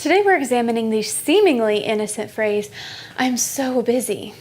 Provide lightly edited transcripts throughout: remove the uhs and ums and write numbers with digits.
Today we're examining the seemingly innocent phrase, "I'm so busy."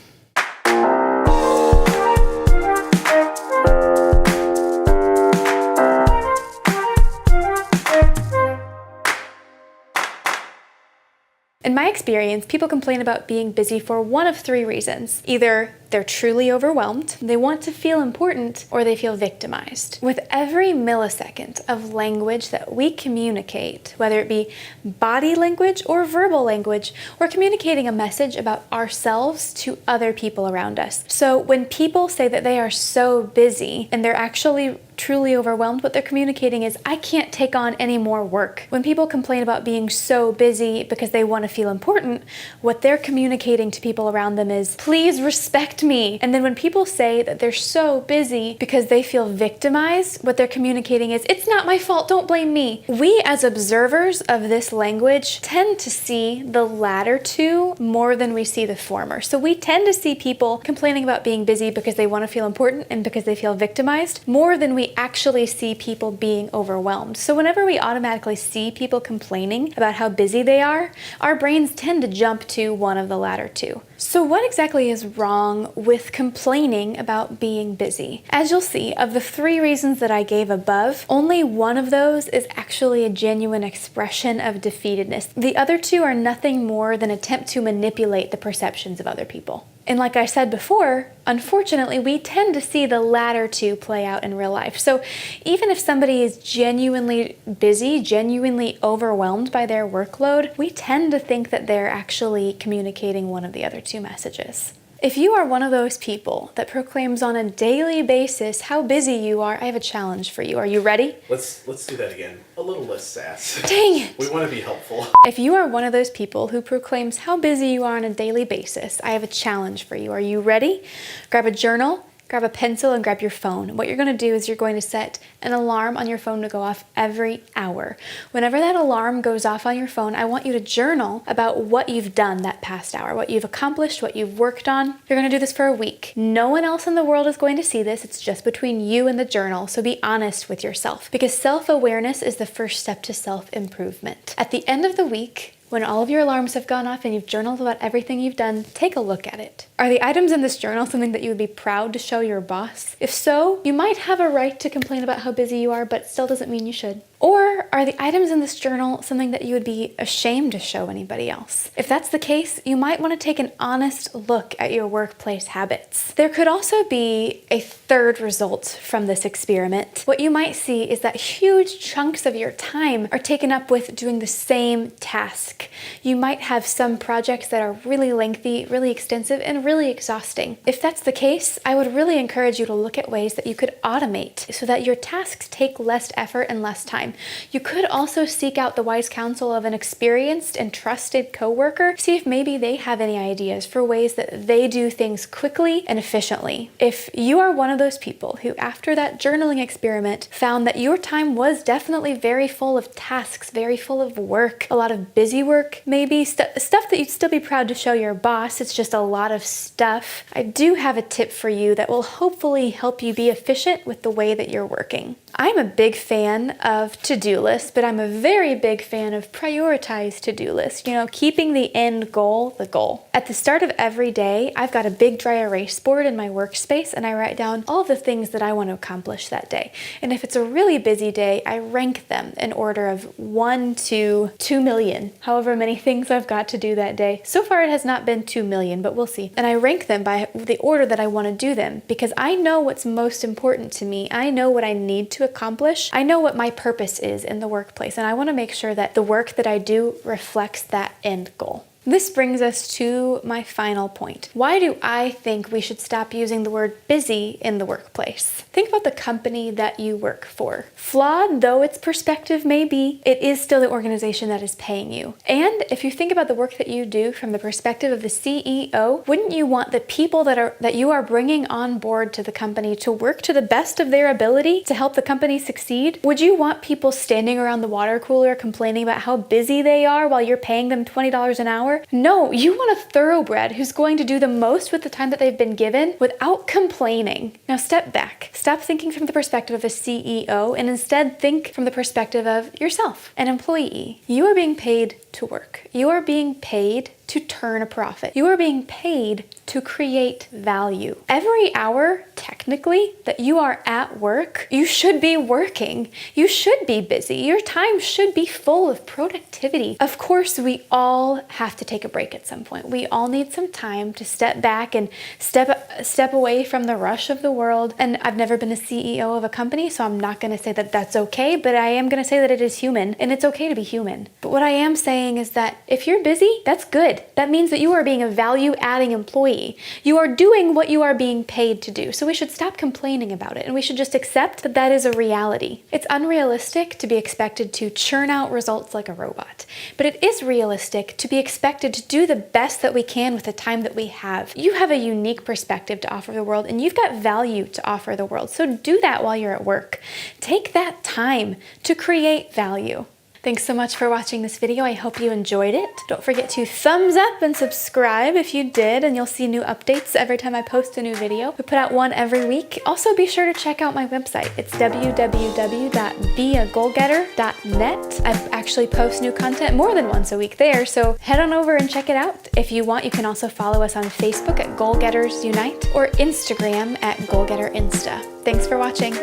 In my experience, people complain about being busy for one of three reasons. Either they're truly overwhelmed, they want to feel important, or they feel victimized. With every millisecond of language that we communicate, whether it be body language or verbal language, we're communicating a message about ourselves to other people around us. So when people say that they are so busy and they're actually truly overwhelmed, what they're communicating is, I can't take on any more work. When people complain about being so busy because they want to feel important, what they're communicating to people around them is, please respect me. And then when people say that they're so busy because they feel victimized, what they're communicating is, it's not my fault, don't blame me. We as observers of this language tend to see the latter two more than we see the former. So we tend to see people complaining about being busy because they want to feel important and because they feel victimized more than we actually see people being overwhelmed. So whenever we automatically see people complaining about how busy they are, our brains tend to jump to one of the latter two. So what exactly is wrong with complaining about being busy? As you'll see, of the three reasons that I gave above, only one of those is actually a genuine expression of defeatedness. The other two are nothing more than an attempt to manipulate the perceptions of other people. And like I said before, unfortunately, we tend to see the latter two play out in real life. So even if somebody is genuinely busy, genuinely overwhelmed by their workload, we tend to think that they're actually communicating one of the other two messages. If you are one of those people that proclaims on a daily basis how busy you are, I have a challenge for you. Are you ready? Let's do that again. A little less sass. Dang it! We want to be helpful. If you are one of those people who proclaims how busy you are on a daily basis, I have a challenge for you. Are you ready? Grab a journal, grab a pencil, and grab your phone. What you're going to do is you're going to set an alarm on your phone to go off every hour. Whenever that alarm goes off on your phone, I want you to journal about what you've done that past hour, what you've accomplished, what you've worked on. You're going to do this for a week. No one else in the world is going to see this. It's just between you and the journal, so be honest with yourself, because self-awareness is the first step to self-improvement. At the end of the week, when all of your alarms have gone off and you've journaled about everything you've done, take a look at it. Are the items in this journal something that you would be proud to show your boss? If so, you might have a right to complain about how busy you are, but still doesn't mean you should. Or are the items in this journal something that you would be ashamed to show anybody else? If that's the case, you might want to take an honest look at your workplace habits. There could also be a third result from this experiment. What you might see is that huge chunks of your time are taken up with doing the same task. You might have some projects that are really lengthy, really extensive, and really exhausting. If that's the case, I would really encourage you to look at ways that you could automate so that your tasks take less effort and less time. You could also seek out the wise counsel of an experienced and trusted coworker. See if maybe they have any ideas for ways that they do things quickly and efficiently. If you are one of those people who, after that journaling experiment, found that your time was definitely very full of tasks, very full of work, a lot of busy work, maybe stuff that you'd still be proud to show your boss, it's just a lot of stuff, I do have a tip for you that will hopefully help you be efficient with the way that you're working. I'm a big fan of to-do lists, but I'm a very big fan of prioritized to-do lists. You know, keeping the end goal the goal. At the start of every day, I've got a big dry erase board in my workspace, and I write down all the things that I want to accomplish that day. And if it's a really busy day, I rank them in order of 1 to 2 million, however many things I've got to do that day. So far, it has not been 2 million, but we'll see. And I rank them by the order that I want to do them, because I know what's most important to me. I know what I need to accomplish. I know what my purpose is in the workplace, and I want to make sure that the work that I do reflects that end goal. This brings us to my final point. Why do I think we should stop using the word busy in the workplace? Think about the company that you work for. Flawed though its perspective may be, it is still the organization that is paying you. And if you think about the work that you do from the perspective of the CEO, wouldn't you want the people that you are bringing on board to the company to work to the best of their ability to help the company succeed? Would you want people standing around the water cooler complaining about how busy they are while you're paying them $20 an hour? No, you want a thoroughbred who's going to do the most with the time that they've been given without complaining. Now step back. Stop thinking from the perspective of a CEO and instead think from the perspective of yourself, an employee. You are being paid to work. You are being paid to turn a profit. You are being paid to create value. Every hour, technically, that you are at work, you should be working. You should be busy. Your time should be full of productivity. Of course, we all have to take a break at some point. We all need some time to step back and step away from the rush of the world. And I've never been a CEO of a company, so I'm not going to say that that's okay, but I am going to say that it is human, and it's okay to be human. But what I am saying is that if you're busy, that's good. That means that you are being a value-adding employee. You are doing what you are being paid to do. So we should stop complaining about it, and we should just accept that that is a reality. It's unrealistic to be expected to churn out results like a robot, but it is realistic to be expected to do the best that we can with the time that we have. You have a unique perspective to offer the world, and you've got value to offer the world. So do that while you're at work. Take that time to create value. Thanks so much for watching this video. I hope you enjoyed it. Don't forget to thumbs up and subscribe if you did, and you'll see new updates every time I post a new video. We put out one every week. Also, be sure to check out my website. It's www.beagoalgetter.net. I actually post new content more than once a week there, so head on over and check it out. If you want, you can also follow us on Facebook at Goal Getters Unite or Instagram at Goal Getter Insta. Thanks for watching.